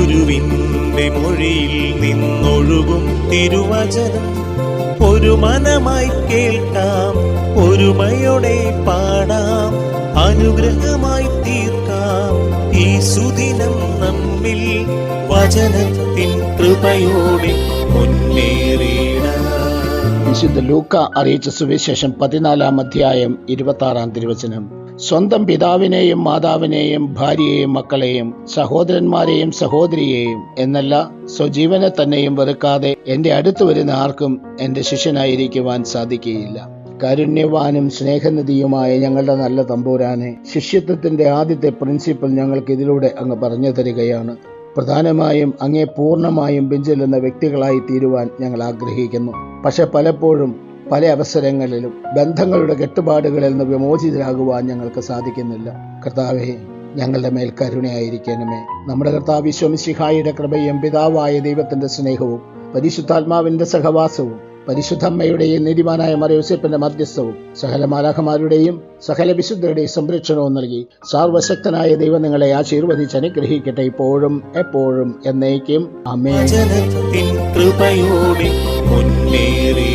ഗുരുവിന്റെ മൊഴിയിൽ നിന്നൊഴുകും തിരുവചനം ഒരു മനമായി കേൾക്കാം, ഒരുമയോടെ പാടാം, അനുഗ്രഹമായി തീർക്കാം ഈ സുദിനം നമ്മിൽ വചനത്തിൻ കൃപയോടെ മുന്നേറിയിടാം. വിശുദ്ധ ലൂക്ക അറിയിച്ച സുവിശേഷം 14 അധ്യായം 26 തിരുവചനം. സ്വന്തം പിതാവിനെയും മാതാവിനെയും ഭാര്യയെയും മക്കളെയും സഹോദരന്മാരെയും സഹോദരിയെയും എന്നല്ല സ്വജീവനെ തന്നെയും വെറുക്കാതെ എന്റെ അടുത്ത് വരുന്ന ആർക്കും എന്റെ ശിഷ്യനായിരിക്കുവാൻ സാധിക്കുകയില്ല. കാരുണ്യവാനും സ്നേഹനിധിയുമായ ഞങ്ങളുടെ നല്ല തമ്പുരാനെ, ശിഷ്യത്വത്തിന്റെ ആദ്യത്തെ പ്രിൻസിപ്പിൾ ഞങ്ങൾക്ക് ഇതിലൂടെ അങ്ങ് പറഞ്ഞു തരികയാണ്. പ്രധാനമായും അങ്ങേ പൂർണ്ണമായും പിഞ്ചെല്ലുന്ന വ്യക്തികളായി തീരുവാൻ ഞങ്ങൾ ആഗ്രഹിക്കുന്നു. പക്ഷെ പലപ്പോഴും പല അവസരങ്ങളിലും ബന്ധങ്ങളുടെ കെട്ടുപാടുകളിൽ നിന്ന് വിമോചിതരാകുവാൻ ഞങ്ങൾക്ക് സാധിക്കുന്നില്ല. കർത്താവേ, ഞങ്ങളുടെ മേൽ കരുണയായിരിക്കണമേ. നമ്മുടെ കർത്താവ് ഈശോ മിശിഹായുടെ കൃപയും പിതാവായ ദൈവത്തിന്റെ സ്നേഹവും പരിശുദ്ധാത്മാവിന്റെ സഹവാസവും പരിശുദ്ധമ്മയുടെയും നീതിമാനായ മറിയൂസേപ്പിന്റെ മധ്യസ്ഥവും സകല മാലാഖമാരുടെയും സകല വിശുദ്ധരുടെയും സംരക്ഷണവും നൽകി സർവശക്തനായ ദൈവം നിങ്ങളെ ആശീർവദിച്ച് അനുഗ്രഹിക്കട്ടെ, ഇപ്പോഴും എപ്പോഴും എന്നേക്കും. ആമേൻ. കൃപയോടെ മുന്നേറി